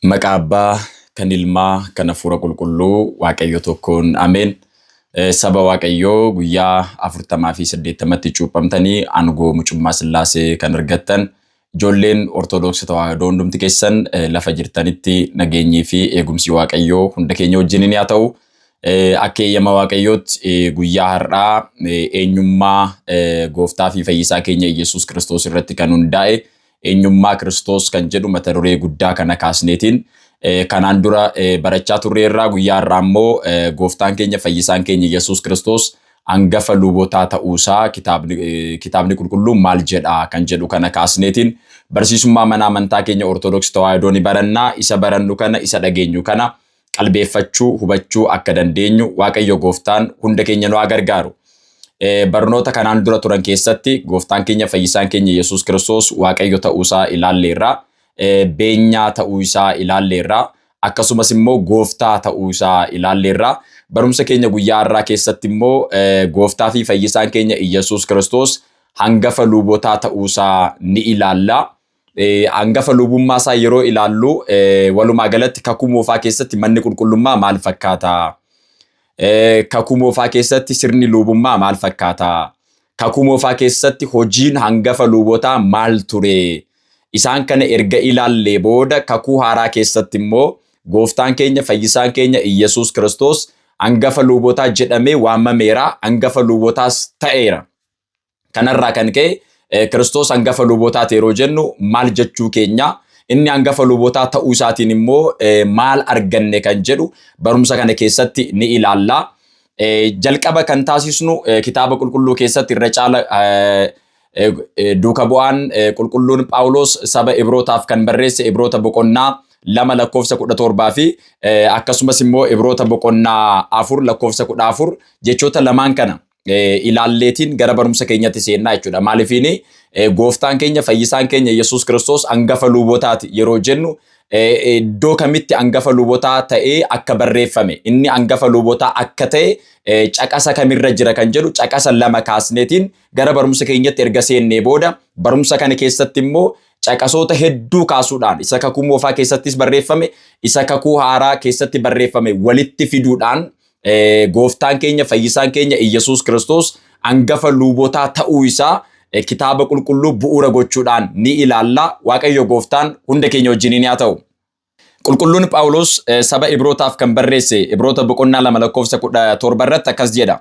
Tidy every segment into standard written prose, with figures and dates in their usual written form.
Maqaa Abbaa, kan Ilmaa, kan Hafuura Qulqulluu, Waaqayyo tokkoon Ameen. Saba Waaqayyoo guyyaa 48tti cuuphamtanii aangoo mucummaa Sillaasee kan argattan ijoolleen Ortoodooksii Tawaahidoo hundumti keessan lafa jirtanitti nageenyii fi eegumsi Waaqayyoo hunda keenya wajjin haa ta'u. Akka eeyyama Waaqayyootti guyyaa har'aa eenyummaa Gooftaa fi Fayyisaa keenya Yesuus Kiristoos irratti kan hundaa'e eenyummaa Kiristoos kan jedhu mata duree guddaa kana kaasneetiin kanaan dura barachaa turreerraa guyyaa har'aa immoo Gooftaan keenya Fayyisaan keenya Yesuus Kiristoos hangafa lubootaa ta'uusaa kitaabni qulqulluun maal jedha kan jedhu kana kaasneetiin barsiisummaa mana amantaa keenya Ortoodooksii Tawaahidoo ni barannaa. Isa barannu kana isa dhageenyu kana qalbeeffachuu hubachuu akka dandeenyu Waaqayyo Gooftaan hunda keenya nu haa gargaaru. Barnoota kanaan dura turan keessatti Gooftaan keenya Fayyisaan keenya Yesuus Kiristoos Waaqayyo ta'uusaa ilaalleerraa, beenyaa ta'uusaa ilaalleerraa, akkasumas immoo Gooftaa ta'uusaa ilaalleerraa. Barumsa keenya guyyaa har'aa keessatti immoo Gooftaa fi Fayyisaan keenya Yesuus Kiristoos hangafa lubootaa ta'uusaa ni ilaalla. Hangafa lubummaa isaa yeroo ilaallu walumaa galatti kakuu moofaa keessatti manni qulqullummaa maal fakkaata? Kakuu moofaa keessatti sirni lubummaa maal fakkaata? Kakuu moofaa keessatti hojiin hangafa lubootaa maal ture? Isaan kana erga ilaallee booda kakuu haaraa keessatti immoo Gooftaan keenya Fayyisaan keenya Yesuus Kiristoos hangafa lubootaa jedhamee waamameera, hangafa lubootaas ta'eera. Kanarraa kan ka'e Kiristoos hangafa lubootaati yeroo jennu maal jechuu keenya? Inni hangafa lubootaa ta'uu isaatiin immoo maal arganne kan jedhu barumsa kana keessatti ni ilaalla. Jalqaba kan taasisnu kitaaba qulqulluu keessatti irra caala duuka bu'aan qulqulluun Phaawulos saba Ibrootaaf kan barreesse Ibroota boqonnaa 2:17 fi akkasumas immoo Ibroota boqonnaa 4:14 jechoota lamaan kana ilaalleetiin gara barumsa keenyatti seennaa jechuudha. Maaliifini Gooftaan keenya Fayyisaan keenya Yesuus Kiristoos hangafa lubootaati yeroo jennu iddoo kamitti hangafa lubootaa ta'ee akka barreeffame, inni hangafa lubootaa akka ta'e caqasa kamirra jira kan jedhu caqasa lama kaasneetiin gara barumsa keenyatti erga seennee booda barumsa kana keessatti immoo caqasoota hedduu kaasuudhaan isa kakuu moofaa keessattis barreeffame, isa kakuu haaraa keessatti barreeffame walitti fiduudhaan Gooftaan keenya Fayyisaan keenya Yesuus Kiristoos hangafa lubootaa ta'uu isaa kitaaba qulqulluu bu'uura gochuudhaan ni ilaalla. Waaqayyo Gooftaan hunda keenya wajjin haa ta'u. Qulqulluun Phaawulos saba Ibrootaaf kan barreesse Ibroota boqonnaa 2:17 irratti akkas jedha.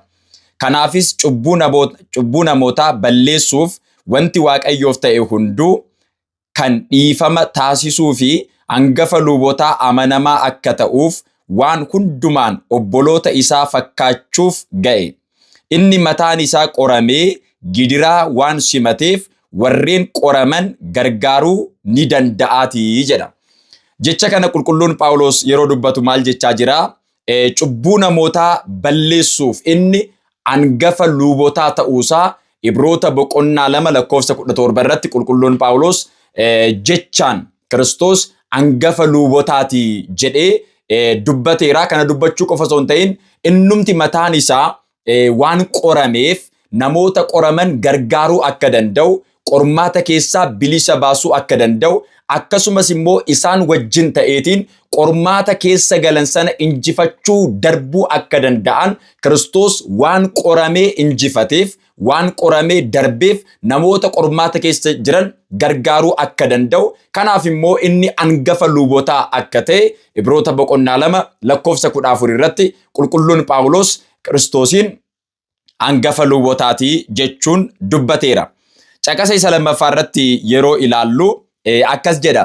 Kanaafis cubbuu namootaa balleessuuf wanti Waaqayyoof ta'e hunduu kan dhiifama taasisuu fi hangafa lubootaa amanamaa akka ta'uuf waan hundumaan obboloota isaa fakkaachuuf ga'e. Inni mataan isaa qoramee gidiraa waan simateef warreen qoraman gargaaruu ni danda'aatii jedha. Jecha kana qulqulluun Phaawulos yeroo dubbatu maal jechaa jira? Cubbuu namootaa balleessuuf inni hangafa lubootaa ta'uusaa Ibroota boqonnaa 2:17 irratti qulqulluun Phaawulos jechaan Kiristoos hangafa lubootaati jedhee dubbateera. Kana dubbachuu qofa osoo hin ta'in innumti mataan isaa waan qorameef namoota qoraman gargaaruu akka danda'u, qormaata keessaa bilisa baasuu akka danda'u, akkasumas immoo isaan wajjin ta'eetiin qormaata keessa galan sana injifachuu darbuu akka danda'an Kiristoos waan qoramee injifateef, waan qoramee darbeef namoota qormaata keessa jiran gargaaruu akka danda'u. Kanaaf immoo inni hangafa lubootaa akka ta'e Ibroota boqonnaa 2:14 irratti qulqulluun Phaawulos Kiristoosiin hangafa lubootaati jechuun dubbateera. Caqasa isa lammaffaa irratti yeroo ilaallu akkas jedha.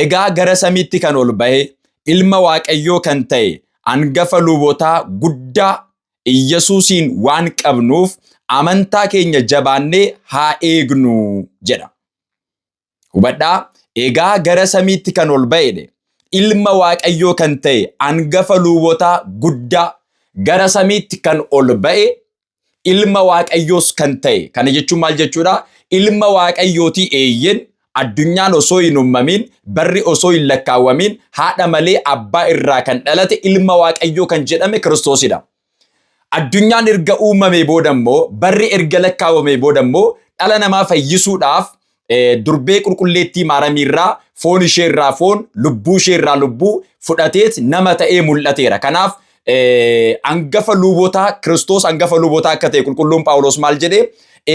Egaa gara samiitti kan ol bahe ilma Waaqayyoo kan ta'e hangafa lubootaa guddaa Yesuusiin waan qabnuuf amantaa keenya jabaannee haa eegnu jedha. Hubadhaa, egaa gara samiitti kan ol bahe ilma Waaqayyoo kan ta'e hangafa lubootaa guddaa gara samiitti kan ol bahe ilma Waaqayyoos kan ta'e. Kana jechuun maal jechuudha? Ilma Waaqayyooti eeyyen addunyaan osoo hin uumamin, barri osoo hin lakkaawwamin, haadha malee abbaa irraa kan dhalate ilma Waaqayyoo kan jedhame Kiristoosidha. Addunyaan erga uumamee booda immoo, barri erga lakkaawwamee booda immoo dhala namaa fayyisuudhaaf durbee qulqulleettii maaramiirraa foon isheerraa foon lubbuu isheerraa lubbuu fudhateet nama ta'ee mul'ateera. Kanaaf angafa lubotaa Kiristoos angafa lubotaa akka ta'e qulqulluun Phaawulos maal jedhee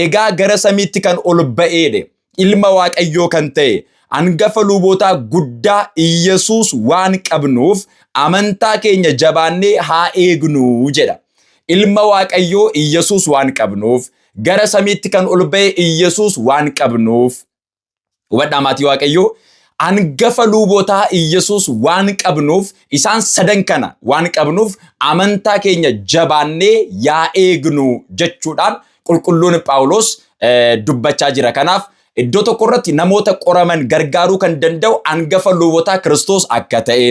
egaa gara samiitti kan ol ba'eedhe ilma waaqayyoo kan ta'e angafa lubotaa guddaa Iyesuus waan qabnuuf amantaa keenya jabaannee haa eegnu jedha. Ilma waaqayyoo Iyesuus waan qabnuuf gara samiitti kan ol ba'e Iyesuus waan qabnuuf hubadhaa maatii waaqayyoo angafa lubotaa Iyesuus waan qabnuuf isaan sadan kana waan qabnuuf amantaa keenya jabaannee yaa eegnu jechuudhaan qulqulluun Phaawulos dubbachaa jira. Kanaaf iddoo tokko irratti namoota qoraman gargaaruu kan danda'u angafa lubotaa Kiristoos akka ta'e.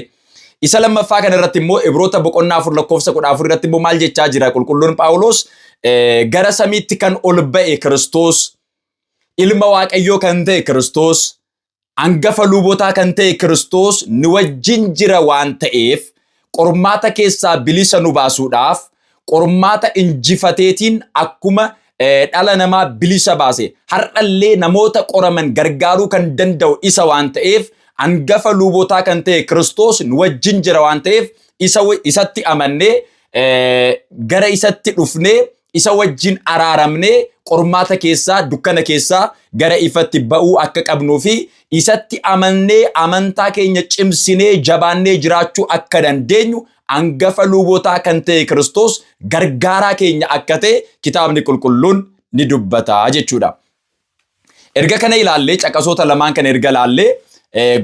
Isa lammaffaa kana irratti immoo Ibroota boqonnaa 4 lakkoofsa 14 irratti immoo maal jechaa jira qulqulluun Phaawulos gara samiitti kan ol ba'e Kiristoos ilma waaqayyoo kan ta'e Kiristoos angafa lubotaa kan ta'e Kiristoos nu wajjin jira waan ta'eef qormaata keessaa bilisa nu baasuudhaaf qormaata injifateetiin akkuma dhala namaa bilisa baase har'allee namoota qoraman gargaaruu kan danda'u isa waan ta'eef angafa lubotaa kan ta'e Kiristoos nu wajjin jira waan ta'eef isatti amannee gara isatti dhufnee isa wajjin araaramnee qormaata keessaa dukkana keessaa gara ifatti ba'uu akka qabnuu fi isatti amannee amantaa keenya cimsinee jabaannee jiraachuu akka dandeenyu angafa lubotaa kan ta'e Kiristoos gargaaraa keenya akka ta'e kitaabni qulqulluun ni dubbata jechuudha. Erga kana ilaallee caqasoota lamaan kana erga ilaallee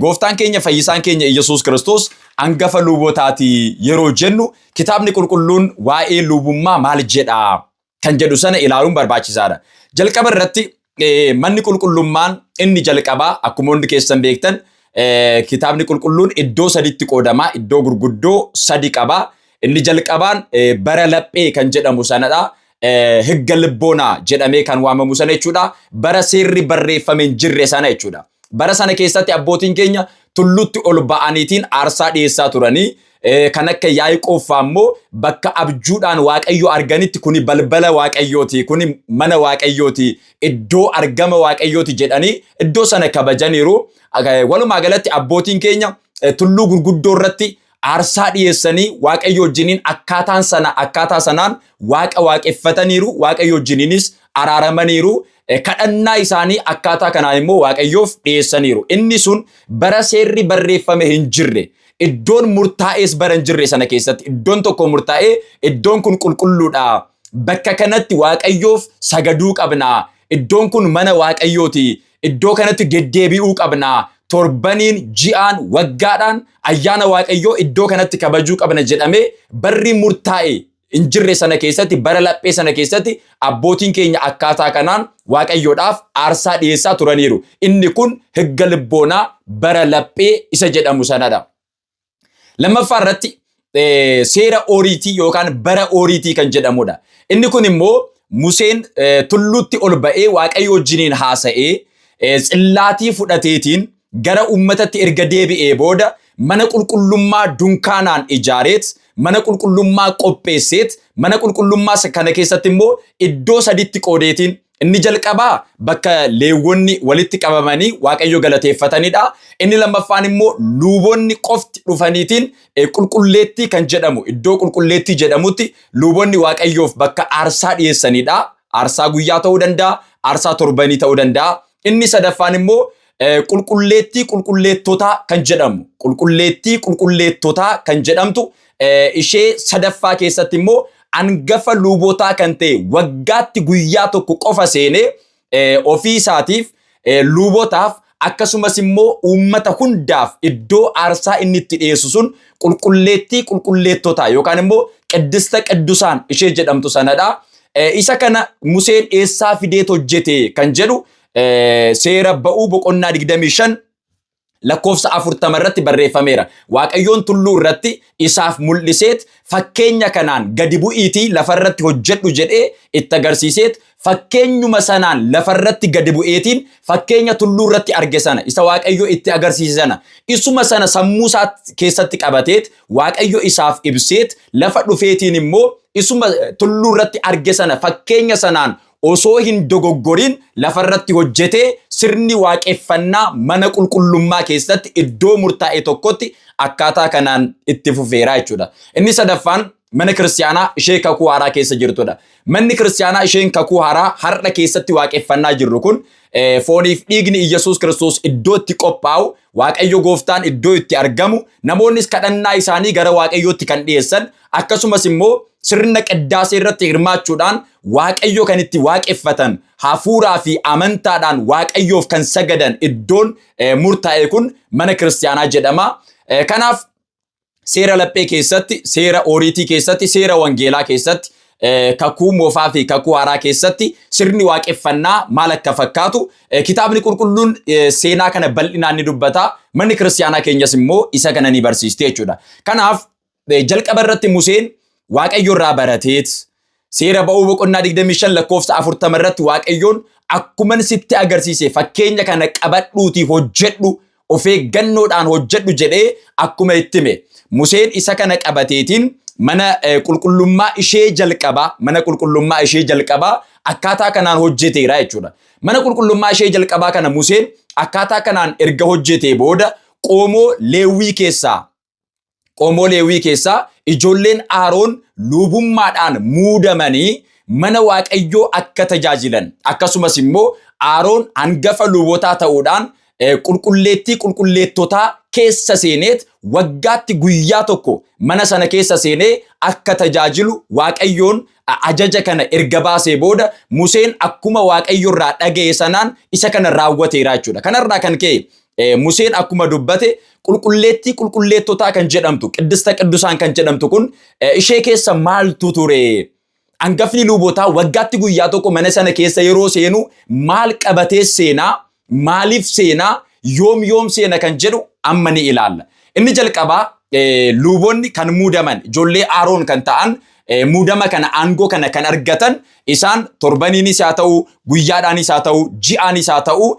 gooftaan keenya fayyisaan keenya Iyesuus Kiristoos angafa lubotaati yeroo jennu kitaabni qulqulluun waa'ee lubummaa maal jedha kan jedhu sana ilaaluun barbaachisaadha. Jalqaba irratti manni qulqullummaan inni jalqabaa akkuma hundi keessan beektan kitaabni qulqulluun iddoo saditti qoodama. Iddoo gurguddoo sadi qaba. Inni jalqabaan bara laphee kan jedhamu sanadha. Higga libboonaa jedhamee kan waamamu sana jechuudha. Bara seerri barreeffame hin jirre sana jechuudha. Bara sana keessatti abbootiin keenya tulluutti ol ba'aniitiin aarsaa dhiyeessaa turanii kan akka Yaaqoob ammoo bakka abjuudhaan waaqayyo arganitti kuni balbala waaqayyooti kuni mana waaqayyooti iddoo argama waaqayyooti jedhanii iddoo sana kabajaniiru. Walumaa galatti abbootiin keenya tulluu gurguddoo irratti aarsaa dhiyeessanii waaqayyo wajjiniin akkaataa sanaan waaqa waaqeffataniiru. Waaqayyo wajjiniinis araaramaniiru. Kadhannaa isaanii akkaataa kanaan immoo waaqayyoof dhiyeessaniiru. Inni sun bara seerri barreeffame hin jirre iddoon murtaa'ees bara hin jirre sana keessatti iddoon tokko murtaa'ee iddoon kun qulqulluudha. Bakka kanatti waaqayyoof sagaduu qabna. Iddoon kun mana waaqayyooti. Iddoo kanatti deddeebi'uu qabna. Torbaniin ji'aan waggaadhaan ayyaana waaqayyoo iddoo kanatti kabajuu qabna jedhamee barri murtaa'e hin jirre sana keessatti bara laphee sana keessatti abbootiin keenya akkaataa kanaan waaqayyoodhaaf aarsaa dhiyeessaa turaniiru. Inni kun higga libboonaa bara laphee isa jedhamu sanadha. Lammaffaa irratti seera ooriitii yookaan bara ooriitii kan jedhamudha. Inni kun immoo Museen tulluutti ol ba'ee waaqayyo wajjiniin haasa'ee xillaatii fudhateetiin gara ummatatti erga deebi'ee booda mana qulqullummaa dunkaanaan ijaareet mana qulqullummaa qopheesseet mana qulqullummaa kana keessatti immoo iddoo saditti qoodeetiin inni jalqabaa bakka leewwonni walitti qabamanii waaqayyo galateeffatanidha. Inni lammaffaan immoo luboonni qofti dhufaniitiin qulqulleettii kan jedhamu iddoo qulqulleettii jedhamutti luboonni waaqayyoof bakka aarsaa dhiyeessanidha. Aarsaa guyyaa ta'uu danda'a, aarsaa torbanii ta'uu danda'a. Inni sadaffaan immoo qulqulleettii qulqulleettotaa kan jedhamu qulqulleettii qulqulleettotaa kan jedhamtu ishee sadaffaa keessatti immoo angafa lubotaa kan ta'e waggaatti guyyaa tokko qofa seenee ofii isaatiif lubotaaf akkasumas immoo uummata hundaaf iddoo aarsaa inni itti dhiyeessu sun qulqulleettii qulqulleettotaa yookaan immoo qiddista qiddusaan ishee jedhamtu sanadha. Isa kana Museen eessaa fideet hojjete kan jedhu seera ba'uu boqonnaa 25 lakkoofsa 40 irratti barreeffameera. Waaqayyoon tulluu irratti isaaf mul'iseet fakkeenya kanaan gadi bu'iitii lafarratti hojjedhu jedhee itti agarsiiseet fakkeenyuma sanaan lafarratti gadi bu'eetiin fakkeenya tulluu irratti arge sana isa waaqayyo itti agarsiise sana isuma sana sammuu isaa keessatti qabateet waaqayyo isaaf ibseet lafa dhufeetiin immoo isuma tulluu irratti arge sana fakkeenya sanaan osoo hin dogoggorin lafarratti hojjetee sirni waaqeffannaa mana qulqullummaa keessatti iddoo murtaa'e tokkotti akkaataa kanaan itti fufeera jechuudha. Inni sadaffaan mana kiristaanaa ishee kakuu haaraa keessa jirtudha. Manni kiristaanaa isheen kakuu haaraa har'a keessatti waaqeffannaa jirru kun fooniif dhiigni Iyyasuus Kiristoos iddoo itti qophaa'u, Waaqayyo Gooftaan iddoo itti argamu, namoonnis kadhannaa isaanii gara Waaqayyootti kan dhiyeessan, akkasumas immoo sirna qiddaasee irratti hirmaachuudhaan Waaqayyo kan itti waaqeffatan, hafuuraa fi amantaadhaan Waaqayyoof kan sagadan iddoon murtaa'e kun mana kiristaanaa jedhama. Kanaaf seera laphee keessatti, seera ooriitii keessatti, seera wangeelaa keessatti, kakuu moofaa fi kakuu haaraa keessatti sirni waaqeffannaa maal akka fakkaatu kitaabni qulqulluun seenaa kana bal'inaan ni dubbata. Manni kiristaanaa keenyas immoo isa kana ni barsiiste jechuudha. Kanaaf jalqaba irratti Museen Waaqayyo irraa barateet seera ba'uu boqonnaa 25 lakkoofsa 40 irratti Waaqayyoon akkuman sitti agarsiise fakkeenya kana qabadhuutii hojjedhu, of eeggannoodhaan hojjedhu jedhee akkuma itti hime. Museen isa kana qabateetiin mana qulqullummaa ishee jalqabaa akkaataa kanaan hojjeteera jechuudha. Mana qulqullummaa ishee jalqabaa kana Museen akkaataa kanaan erga hojjetee booda qoomoo Leewwii keessaa ijoolleen Aaroon lubummaadhaan muudamanii mana Waaqayyoo akka tajaajilan, akkasumas immoo Aaroon hangafa lubootaa ta'uudhaan qulqulleettii qulqulleettotaa keessa seeneet waggaatti guyyaa tokko mana sana keessa seenee akka tajaajilu Waaqayyoon ajaja kana erga baasee booda Museen akkuma Waaqayyo irraa dhaga'e sanaan isa kana raawwateera jechuudha. Kanarraa kan ka'e Museen akkuma dubbate qulqulleettii qulqulleettotaa kan jedhamtu, qiddista qiddusaan kan jedhamtu kun ishee keessa maaltu ture? Hangafni lubootaa waggaatti guyyaa tokko mana sana keessa yeroo seenu maal qabatee seenaa? Maaliif seenaa? Yoom seena kan jedhu amma ni ilaalla. Inni jalqabaa luboonni kan muudaman, ijoollee Aaroon kan ta'an muudama kana, aangoo kana kan argatan isaan torbaniinis haa ta'u, guyyaadhaanis haa ta'u, ji'aanis haa ta'u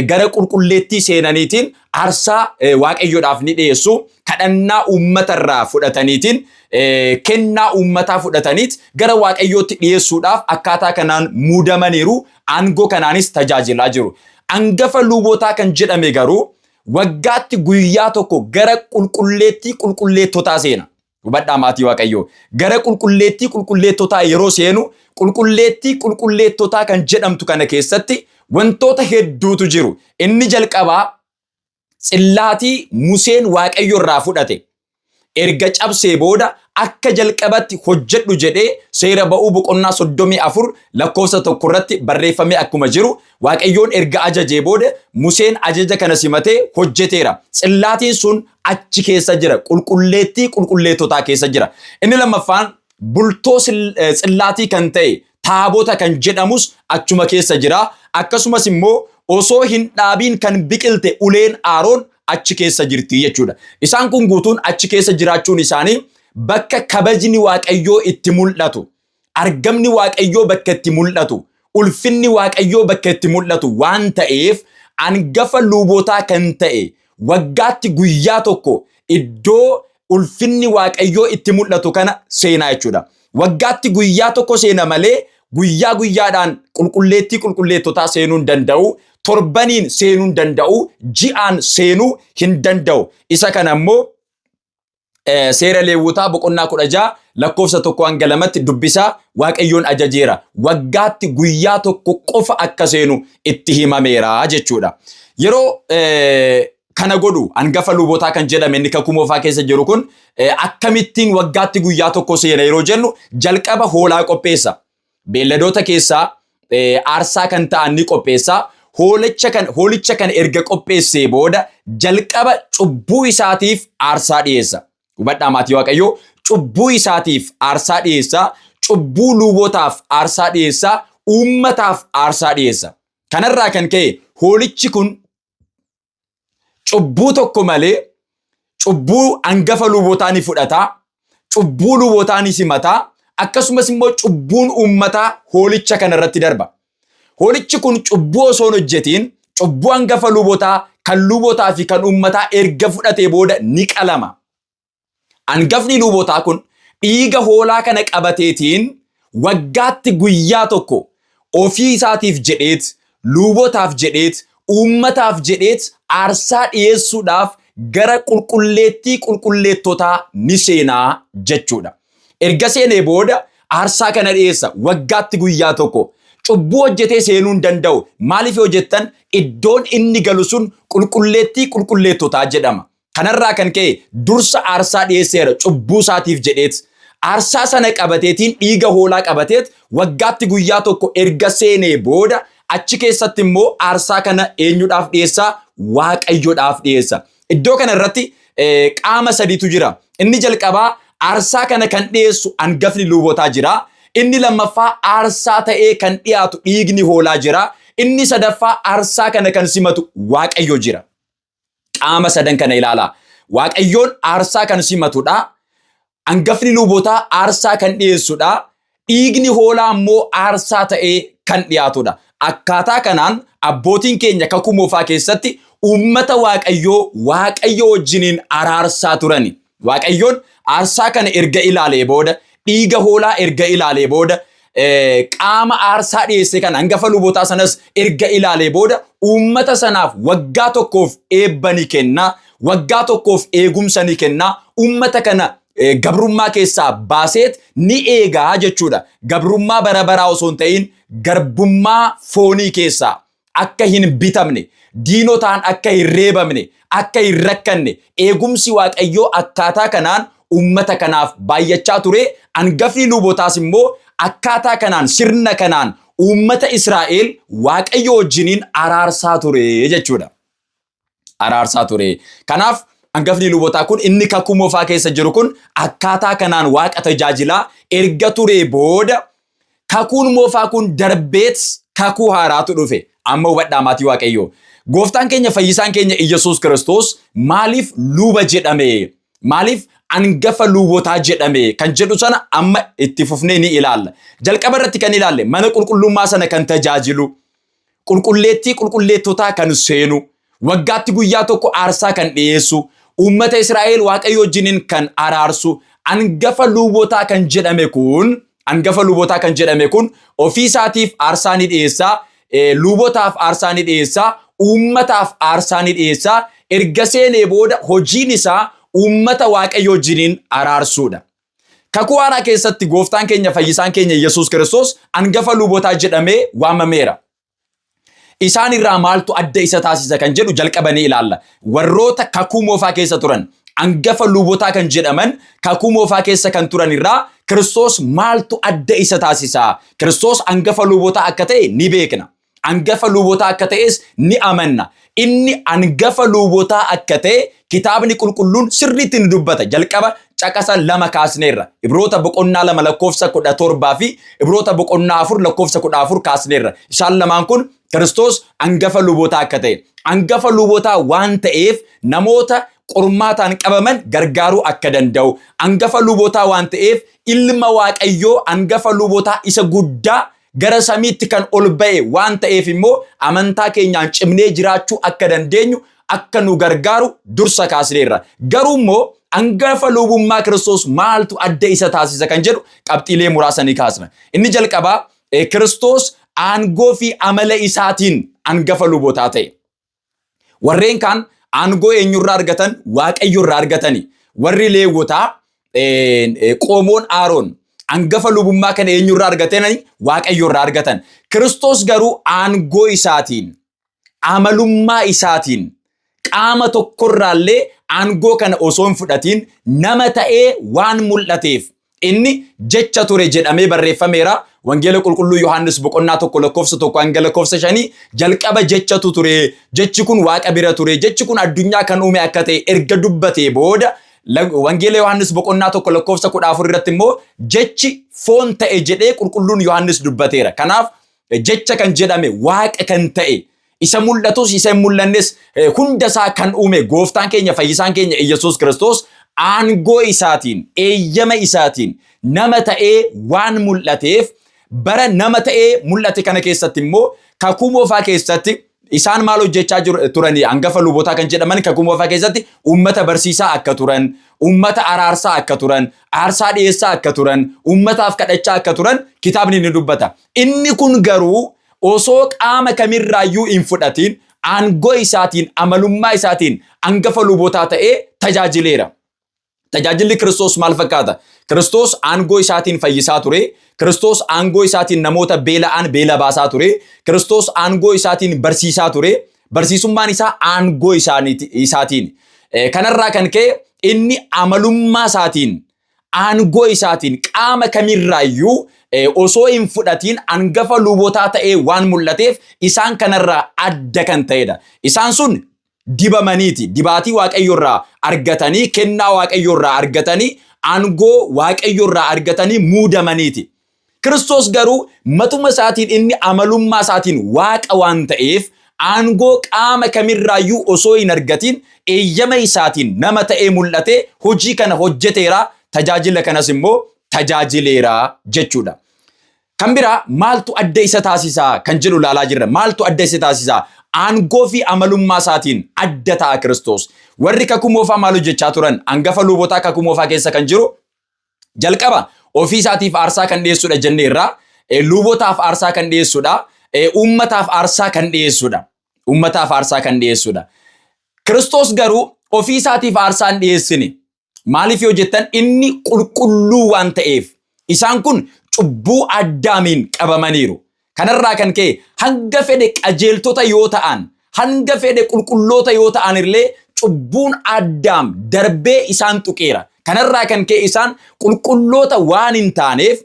gara qulqulleettii seenaniitiin aarsaa Waaqayyoodhaaf ni dhiyeessu. Kadhannaa uummatarraa fudhataniitiin kennaa uummataa fudhataniit gara Waaqayyootti dhiyeessuudhaaf akkaataa kanaan muudamaniiru, aangoo kanaanis tajaajilaa jiru. Hangafa lubootaa kan jedhame garuu waggaatti guyyaa tokko gara qulqulleettii qulqulleettotaa seena. Hubadhaa maatii Waaqayyoo. Gara qulqulleettii qulqulleettotaa yeroo seenu qulqulleettii qulqulleettotaa kan jedhamtu kana keessatti wantoota hedduutu jiru. Inni jalqabaa tsillaatii Museen Waaqayyo irraa fudhate erga cabsee booda akka jalqabatti hojjedhu jedhee seera ba'uu boqonnaa 34 lakkoofsa 1 irratti barreeffame akkuma jiru Waaqayyoon erga ajajee booda Museen ajaja kana simatee hojjeteera. Tsillaatiin sun achi keessa jira, qulqulleettii qulqulleettotaa keessa jira. Inni lammaffaan bultoo tsillaatii kan ta'e taabota kan jedhamus achuma keessa jira. Akkasumas immoo osoo hin dhaabiin kan biqilte uleen Aaroon achi keessa jirti jechuudha. Isaan kun guutuun achi keessa jiraachuun isaanii bakka kabajni Waaqayyoo itti mul'atu, argamni Waaqayyoo bakka itti mul'atu, ulfinni Waaqayyoo bakka itti mul'atu waan ta'eef hangafa lubootaa kan ta'e waggaatti guyyaa tokko iddoo ulfinni Waaqayyoo itti mul'atu kana seenaa jechuudha. Waggaatti guyyaa tokko seena malee guyyaa guyyaadhaan qulqulleettii qulqulleettotaa seenuu hin danda'u. Torbaniin seenuu hin danda'u, ji'aan seenuu hin danda'u. Isa kana immoo seera Leewwotaa boqonnaa 16 lakkoofsa 1 hanga 2tti dubbisaa Waaqayyoon ajajeera. Waggaatti guyyaa tokko qofa akka seenu itti himameera jechuudha. Yeroo kana godhu hangafa lubootaa kan jedhame inni kakuu moofaa keessa jiru kun akkamittiin waggaatti guyyaa tokko seena yeroo jennu jalqaba hoolaa qopheessa. Beelladoota keessaa aarsaa kan ta'an ni qopheessa. Hoolicha kan erga qopheessee booda jalqaba cubbuu isaatiif aarsaa dhiyeessa. Hubadhaa maatii Waaqayyoo, cubbuu isaatiif aarsaa dhiyeessa, cubbuu lubootaaf aarsaa dhiyeessa, uummataaf aarsaa dhiyeessa. Kanarraa kan ka'e hoolichi kun cubbuu tokko malee cubbuu hangafa lubootaa ni fudhata, cubbuu lubootaa ni simata, akkasumas immoo cubbuun uummataa hoolicha kanarratti darba. Hoolichi kun cubbuu osoo hin hojjetiin cubbuu hangafa lubootaa kan lubootaa fi kan uummataa erga fudhatee booda ni qalama. Hangafni lubootaa kun dhiiga hoolaa kana qabateetiin waggaatti guyyaa tokko ofii isaatiif jedheet luubotaaf jedheet uummataaf jedheet aarsaa dhiyeessuudhaaf gara qulqulleettii qulqulleettotaa ni seenaa jechuudha. Erga seenee booda aarsaa kana dhiyeessa waggaatti guyyaa tokko. Cubbuu hojjetee seenuu hin danda'u. Maaliif yoo jettan iddoon inni galu sun qulqulleettii qulqulleettotaa jedhama. Kanarraa kan ka'e dursa aarsaa dhiyeesseera cubbuu isaatiif jedheet. Aarsaa sana qabateetiin dhiiga hoolaa qabateet waggaatti guyyaa tokko erga seenee booda achi keessatti immoo aarsaa kana eenyuudhaaf dhiyeessaa? Waaqayyoodhaaf dhiyeessa. Iddoo kana irratti qaama sadiitu jira. Inni jalqabaa aarsaa kana kan dhiyeessu hangafni luubotaa jira. Inni lammaffaa aarsaa ta'ee kan dhiyaatu dhiigni hoolaa jira. Inni sadaffaa aarsaa kana kan simatu Waaqayyo jira. Qaama sadan kana ilaalaa. Waaqayyoon aarsaa kan simatudha. Hangafni luubotaa aarsaa kan dhiyeessudha. Dhiigni hoolaa immoo aarsaa ta'ee kan dhiyaatudha. Akkaataa kanaan abbootiin keenya kakuu moofaa keessatti uummata Waaqayyoo wajjiniin araarsaa turani. Waaqayyoon aarsaa kana erga ilaalee booda dhiiga hoolaa erga ilaalee booda qaama aarsaa dhiyeesse kan hangafa luubotaa sanas erga ilaalee booda uummata sanaaf waggaa tokkoof eebba ni kenna, waggaa tokkoof eegumsa ni kenna. Uummata kana gabrummaa keessaa baaseet ni eegaa jechuudha. Gabrummaa bara baraa osoo hin ta'in garbummaa foonii keessaa akka hin bitamne, diinotaan akka hin reebamne, akka hin rakkanne eegumsi Waaqayyoo akkaataa kanaan uummata kanaaf baay'achaa ture. Hangafni luubotaas immoo akkaataa kanaan sirna kanaan uummata Israa'el Waaqayyo wajjiniin araarsaa ture jechuudha. Araarsaa ture. Kanaaf hangafni luubotaa kun inni kakuu moofaa keessa jiru kun akkaataa kanaan Waaqa tajaajilaa erga ture booda kakuun moofaa kun darbeet kakuu haaraatu dhufe. Amma hubadhaa maatii Waaqayyoo. Gooftaan keenya fayyisaan keenya Iyyasuus Kiristoos maaliif luuba jedhame? Maaliif hangafa luubotaa jedhame kan jedhu sana amma itti fufnee ni ilaalla. Jalqaba irratti kan ilaalle mana qulqullummaa sana kan tajaajilu, qulqulleettii qulqulleettotaa kan seenu, waggaatti guyyaa tokko aarsaa kan dhiyeessu, uummata Israa'el Waaqayyo wajjiniin kan araarsu, hangafa luubotaa kan jedhame kun ofii isaatiif aarsaa ni dhiyeessaa, luubotaaf aarsaa ni dhiyeessaa, uummataaf aarsaa ni dhiyeessaa. Erga seenee booda hojiin isaa uummata Waaqayyo wajjiniin araarsuudha. Kakuu haaraa keessatti gooftaan keenya fayyisaan keenya Iyyasuus Kiristoos hangafa luubotaa jedhamee waamameera. Isaan irraa maaltu adda isa taasisa kan jedhu jalqabanii ilaalla. Warroota kakuu moofaa keessa turan hangafa luubotaa kan jedhaman kakuu moofaa keessa kan turan irraa Kiristoos maaltu adda isa taasisa? Kiristoos hangafa luubotaa akka ta'e ni beekna. Hangafa luubotaa akka ta'es ni amanna. Inni hangafa luubotaa akka ta'e kitaabni qulqulluun sirriitti ni dubbata. Jalqaba caqasa 2 kaasneerra. Ibroota boqonnaa 2 lakkoofsa 17 fi Ibroota boqonnaa 4 lakkoofsa 14 kaasneerra. Isaan lamaan kun Kiristoos hangafa luubotaa akka ta'e. Hangafa luubotaa waan ta'eef namoota qormaataan qabaman gargaaruu akka danda'u. Hangafa luubotaa waan ta'eef ilma Waaqayyoo hangafa luubotaa isa guddaa gara samiitti kan ol ba'e waan ta'eef immoo amantaa keenyaan cimnee jiraachuu akka dandeenyu akka nu gargaaru dursa kaasneerra. Garuu immoo hangafa luubummaa Kiristoos maaltu adda isa taasisa kan jedhu qabxiilee muraasa ni kaasna. Inni jalqabaa Kiristoos aangoo fi amala isaatiin hangafa luubotaa ta'e. Warreen kaan aangoo eenyurraa argatan? Waaqayyorraa argatani. Warri Leewotaa qoomoon Aaroon hangafa lubummaa kana eenyurraa argatanii? Waaqayyorraa argatan. Kiristoos garuu aangoo isaatiin, amalummaa isaatiin, qaama tokkorraallee aangoo kana osoo hin fudhatiin nama ta'ee waan mul'ateef inni jecha ture jedhamee barreeffameera. Wangeela qulqulluu Yohaannis boqonnaa 1 lakkoofsa 1 hanga lakkoofsa 5 jalqaba jechatu ture. Jechi kun Waaqa bira ture. Jechi kun addunyaa kan uume akka ta'e erga dubbatee booda Wangeela Yohaannis boqonnaa 1 lakkoofsa 14 irratti immoo jechi foon ta'e jedhee qulqulluun Yohaannis dubbateera. Kanaaf jecha kan jedhame Waaqa kan ta'e isa mul'atus isa hin mul'annes hundasaa kan uume gooftaan keenya fayyisaan keenya Iyyasuus Kiristoos aangoo isaatiin, eeyyama isaatiin nama ta'ee waan mul'ateef bara nama ta'ee mul'ate kana keessatti immoo kakuu moofaa keessatti isaan maal hojjechaa turanii hangafa luubotaa kan jedhaman kakuu moofaa keessatti uummata barsiisaa akka turan, ummata araarsaa akka turan, aarsaa dhiyeessaa akka turan, ummataaf kadhachaa akka turan kitaabni ni dubbata. Inni kun garuu osoo qaama kamirraayyuu hin fudhatiin aangoo isaatiin, amalummaa isaatiin hangafa lubootaa ta'ee tajaajileera. Tajaajilli Kiristoos maal fakkaata? Kiristoos aangoo isaatiin fayyisaa ture. Kiristoos aangoo isaatiin namoota beela'an beela baasaa ture. Kiristoos aangoo isaatiin barsiisaa ture. Barsiisummaan isaa aangoo isaatiin. Kanarraa kan ka'e inni amalummaa isaatiin, aangoo isaatiin qaama kamirraayyuu osoo hin fudhatiin hangafa lubootaa ta'ee waan mul'ateef isaan kanarraa adda kan ta'edha. Isaan sun dibamaniiti. Dibaatii waaqayyoorraa argatanii, kennaa waaqayyoorraa argatanii, aangoo waaqayyoorraa argatanii muudamaniiti. Kiristoos garuu matuma isaatiin inni amalummaa isaatiin waaqa waan ta'eef aangoo qaama kamirraayyuu osoo hin argatiin eeyyama isaatiin nama ta'ee mul'ate hojii kana hojjeteera, tajaajila kanas immoo tajaajileera jechuudha. Kan biraa maaltu adda isa taasisaa kan jedhu ilaalaa jirra. Maaltu adda isa taasisaa? Aangoo fi amalummaa isaatiin adda ta'a Kiristoos. Warri kakuu moofaa maal hojjechaa turan? Hangafa lubootaa kakuu moofaa keessa kan jiru jalqaba ofii isaatiif aarsaa kan dhiyeessudha jenneerra. Lubootaaf aarsaa kan dhiyeessudha. Ummataaf aarsaa kan dhiyeessudha. Ummataaf aarsaa kan dhiyeessudha. Kiristoos garuu ofii isaatiif aarsaa hin dhiyeessine. Maaliif yoo jettan inni qulqulluu waan ta'eef. Isaan kun cubbuu Addaamiin qabamaniiru. Kanarraa kan ka'e hanga fedhe qajeeltota yoo ta'an, hanga fedhe qulqulloota yoo ta'an illee cubbuun Addaam darbee isaan tuqeera. Kanarraa kan ka'e isaan qulqulloota waan hin taaneef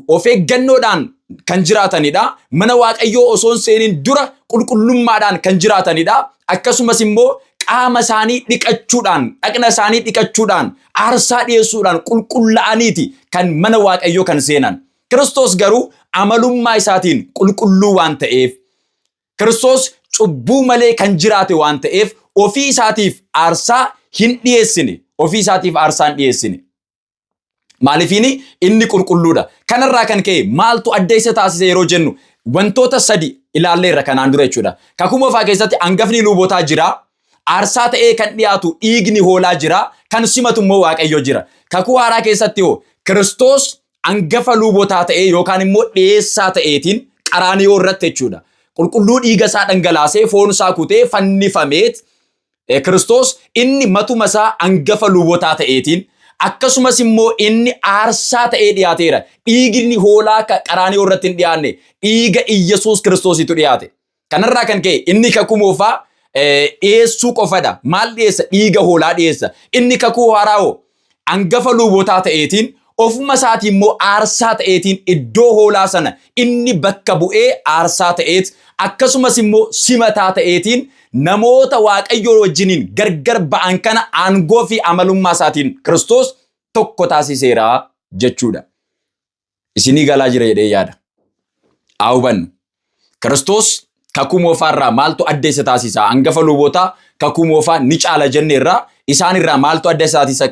of eeggannoodhaan kan jiraatanidha. Mana Waaqayyoo osoo hin seenin dura qulqullummaadhaan kan jiraatanidha. Akkasumas immoo qaama isaanii dhiqachuudhaan, dhaqna isaanii dhiqachuudhaan, aarsaa dhiyeessuudhaan qulqullaa'aniiti kan mana Waaqayyoo kan seenan. Kiristoos garuu amalummaa isaatiin qulqulluu waan ta'eef, Kiristoos cubbuu malee kan jiraate waan ta'eef ofii isaatiif aarsaa hin dhiyeessine. Ofii isaatiif aarsaa hin dhiyeessine. Maaliifini inni qulqulluudha. Kanarraa kan ka'e maaltu adda isa taasise yeroo jennu wantoota sadi ilaalleerra kanaan dura jechuudha. Kakuu moofaa keessatti hangafni lubootaa jira. Aarsaa ta'ee kan dhiyaatu dhiigni hoolaa jira. Kan simatu immoo Waaqayyo jira. Kakuu haaraa keessatti hoo Kiristoos hangafa lubootaa ta'ee yookaan immoo dhiyeessaa ta'eetiin qaraaniyoo irratti jechuudha. Qulqulluu dhiiga isaa dhangalaasee foon isaa kutee fannifameet Kiristoos inni matuma isaa hangafa lubootaa ta'eetiin akkasumas immoo inni aarsaa ta'ee dhiyaateera. Dhiigni hoolaa qaraaniyoo irratti hin dhiyaanne dhiiga Iyyesuus Kiristoositu dhiyaate. Kanarraa kan ka'e inni kakuu moofaa dhiyeessuu qofadha. Maal dhiyeessa? Dhiiga hoolaa dhiyeessa. Inni kakuu haaraa hoo hangafa lubootaa ta'eetiin ofuma isaatiin immoo aarsaa ta'eetiin iddoo hoolaa sana inni bakka bu'ee aarsaa ta'eet akkasumas immoo simataa ta'eetiin namoota Waaqayyoo wajjiniin gargar ba'an kana aangoo fi amalummaa isaatiin Kiristoos tokko taasiseera jechuudha. Isinii galaa jira jedhee yaada. Haa hubannu. Kiristoos kakuu moofaarraa maaltu adda isa taasisaa? Hangafa lubootaa kakuu moofaa ni caala jenneerraa isaanirraa maaltu adda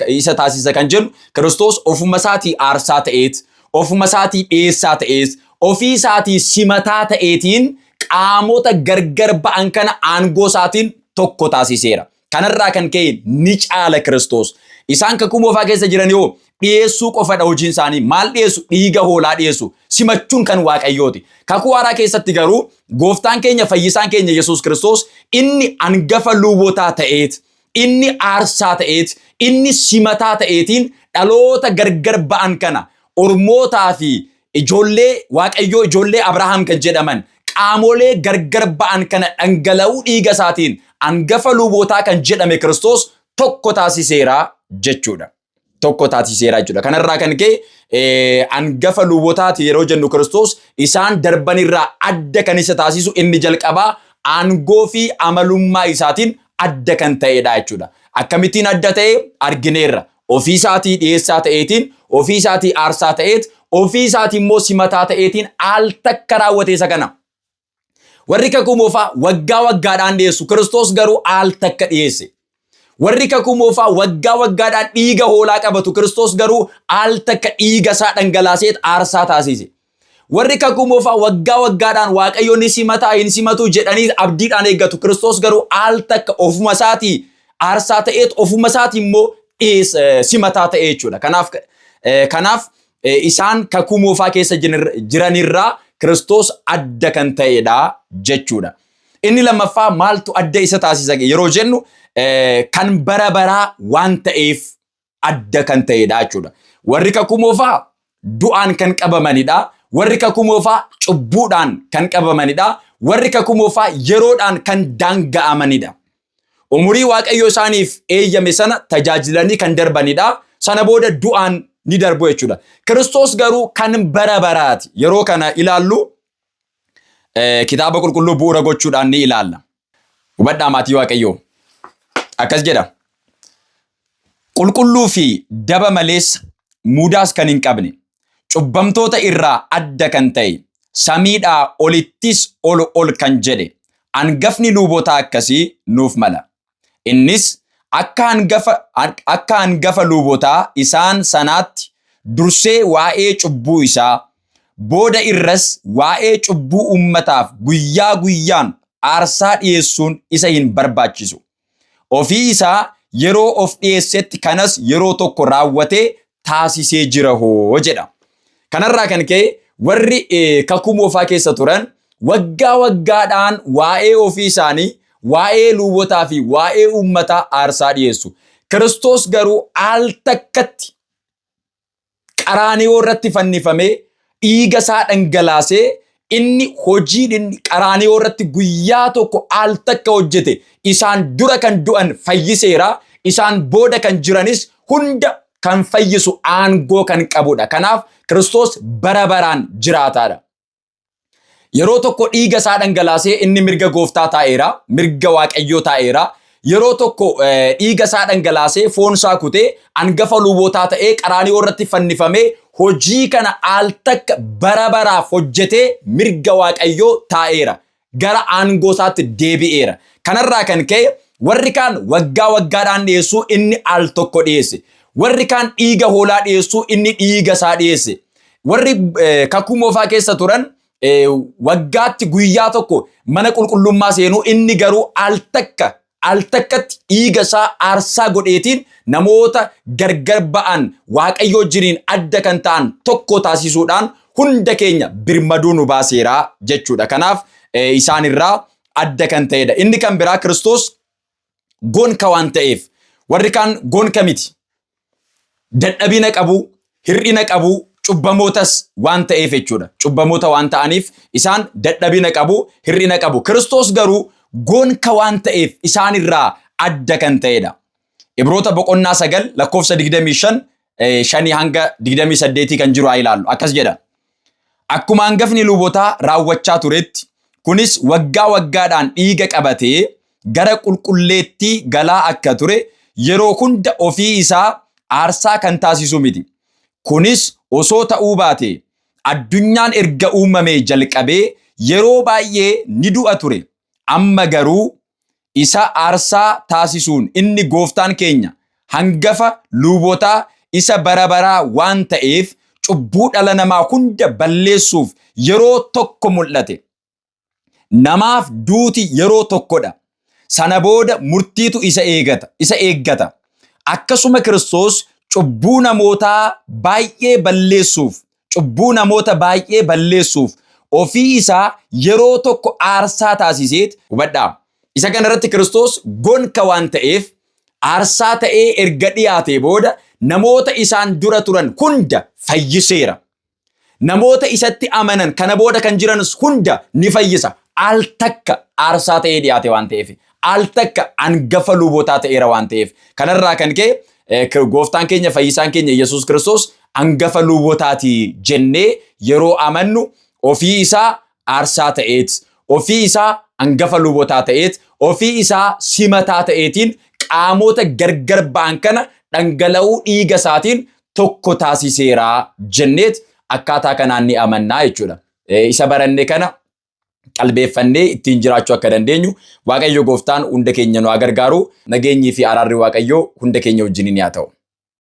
isa taasisa kan jennu Kiristoos ofuma isaatii aarsaa ta'eet, ofuma isaatii dhiyeessaa ta'eet, ofii isaatii simataa ta'eetiin qaamota gargar ba'an kana aangoo isaatiin tokko taasiseera. Kanarraa kan ka'e ni caala Kiristoos. Isaan kakuu moofaa keessa jiran yoo dhiyeessuu qofadha hojiin isaanii. Maal dhiyeessu? Dhiiga hoolaa dhiyeessu. Simachuun kan Waaqayyooti. Kakuu haaraa keessatti garuu gooftaan keenya fayyisaan keenya Yesuus Kiristoos inni hangafa lubootaa ta'eet, inni aarsaa ta'eet, inni simataa ta'eetiin dhaloota gargar ba'an kana ormootaa fi ijoollee Waaqayyoo, ijoollee Abrahaam kan jedhaman qaamolee gargar ba'an kana dhangala'uu dhiiga isaatiin hangafa lubootaa kan jedhame Kiristoos tokko taasiseera jechuudha. Tokko taasiseera jechuudha. Kanarraa kan ka'e hangafa lubootaati yeroo jennu Kiristoos isaan darbanirraa adda kan isa taasisu inni jalqabaa aangoo fi amalummaa isaatiin adda kan ta'edha jechuudha. Akkamittiin adda ta'e argineerra. Ofii isaatii dhiyeessaa ta'eetiin, ofii isaatii aarsaa ta'eet, ofii isaatii immoo simataa ta'eetiin al takka raawwate isa kana. Warri kakuu moofaa waggaa waggaadhaan dhiyeessu. Kiristoos garuu al takka dhiyeesse. Warri kakuu moofaa waggaa waggaadhaan dhiiga hoolaa qabatu. Kiristoos garuu al takka dhiiga isaa dhangalaaseet aarsaa taasise. Warri kakuu moofaa waggaa waggaadhaan Waaqayyo ni simataa hin simatu jedhanii abdiidhaan eeggatu. Kiristoos garuu al takka ofuma isaatii aarsaa ta'eet ofuma isaatii immoo simataa ta'e jechuudha. Kanaaf isaan kakuu moofaa keessa jiranirraa Kiristoos adda kan ta'edha jechuudha. Inni lammaffaa maaltu adda isa taasisa yeroo jennu kan bara baraa waan ta'eef adda kan ta'edha jechuudha. Warri kakuu moofaa du'aan kan qabamanidha. Warri kakuu moofaa cubbuudhaan kan qabamanidha. Warri kakuu moofaa yeroodhaan kan daanga'amanidha. Umurii Waaqayyo isaaniif eeyyame sana tajaajilanii kan darbanidha. Sana booda du'aan ni darbu jechuudha. Kiristoos garuu kan bara baraati. Yeroo kana ilaallu kitaaba qulqulluu bu'uura gochuudhaan ni ilaalla. Hubadhaa maatii Waaqayyoo. Akkas jedha. Qulqulluu fi daba malees mudaas kan hin qabne, cubbamtoota irraa adda kan ta'e, samiidhaa olittis ol kan jedhe, hangafni luubotaa akkasii nuuf mala. Innis akka hangafa luubotaa isaan sanaatti dursee waa'ee cubbuu isaa, booda irras waa'ee cubbuu ummataaf guyyaa guyyaan aarsaa dhiyeessuun isa hin barbaachisu. Ofii isaa yeroo of dhiyeessetti kanas yeroo tokko raawwatee taasisee jira hoo jedha. Kanarraa kan ka'e warri kakuu moofaa keessa turan waggaa waggaadhaan waa'ee ofii isaanii, waa'ee luubotaa fi waa'ee ummataa aarsaa dhiyeessu. Kiristoos garuu al takkatti qaraaniyoo irratti fannifamee dhiiga isaa dhangalaasee inni hojii qaraaniyoo irratti guyyaa tokko al takka hojjete isaan dura kan du'an fayyiseera, isaan booda kan jiranis hunda kan fayyisu aangoo kan qabudha. Kanaaf Kiristoos bara baraan jiraataadha. Yeroo tokko dhiiga isaa dhangalaasee inni mirga gooftaa taa'eera, mirga Waaqayyoo taa'eera. Yeroo tokko dhiiga isaa dhangalaasee foon isaa kutee hangafa luubotaa ta'ee qaraaniyoo irratti fannifamee hojii kana al takka bara baraaf hojjetee mirga Waaqayyoo taa'eera. Gara aangoo isaatti deebi'eera. Kanarraa kan ka'e warri kaan waggaa waggaadhaan dhiyeessuu inni al tokko dhiyeesse. Warri kaan dhiiga hoolaa dhiyeessuu inni dhiiga isaa dhiyeesse. Warri kakuu moofaa keessa turan waggaatti guyyaa tokko mana qulqullummaa seenuu inni garuu al takkatti dhiiga isaa aarsaa godheetiin namoota gargar ba'an Waaqayyoo jiriin adda kan ta'an tokko taasisuudhaan hunda keenya birmaduu nu baaseera jechuudha. Kanaaf isaanirraa adda kan ta'edha. Inni kan biraa Kiristoos gonka waan ta'eef warri kaan gonka miti. Dadhabina qabu, hir'ina qabu, cubbamootas waan ta'eef jechuudha. Cubbamoota waan ta'aniif isaan dadhabina qabu, hir'ina qabu. Kiristoos garuu gonka waan ta'eef isaanirraa adda kan ta'edha. Ibroota boqonnaa 9 lakkoofsa 25 hanga 28 kan jiru haa ilaallu. Akkas jedha. Akkuma hangafni luubotaa raawwachaa turetti, kunis waggaa waggaadhaan dhiiga qabatee gara qulqulleettii galaa akka ture yeroo hunda ofii isaa aarsaa kan taasisu miti. Kunis osoo ta'uu baate addunyaan erga uumamee jalqabee yeroo baay'ee ni du'a ture. Amma garuu isa aarsaa taasisuun inni gooftaan keenya hangafa luubotaa isa bara baraa waan ta'eef cubbuu dhala namaa hunda balleessuuf yeroo tokko mul'ate. Namaaf duuti yeroo tokkodha. Sana booda murtiitu isa eeggata. Akkasuma Kiristoos cubbuu namoota baay'ee balleessuuf ofii isaa yeroo tokko aarsaa taasiseet hubadhaa. Isa kanarratti Kiristoos gonka waan ta'eef aarsaa ta'ee erga dhiyaatee booda namoota isaan dura turan hunda fayyiseera. Namoota isatti amanan kana booda kan jiranis hunda ni fayyisa. Al takka aarsaa ta'ee dhiyaate waan ta'eef, al takka hangafa luubotaa ta'eera waan ta'eef. Kanarraa kan ka'e gooftaan keenya fayyisaan keenya Yesuus Kiristoos hangafa luubotaati jennee yeroo amannu ofii isaa aarsaa ta'eet, ofii isaa hangafa luubotaa ta'eet, ofii isaa simataa ta'eetiin qaamota gargar ba'an kana dhangala'uu dhiiga isaatiin tokko taasiseera jenneet akkaataa kanaan ni amannaa jechuudha. Isa barannee kana qalbeeffannee ittiin jiraachuu akka dandeenyu Waaqayyo gooftaan hunda keenya nu haa gargaaru. Nageenyii fi araarri Waaqayyoo hunda keenya wajjin haa ta'u.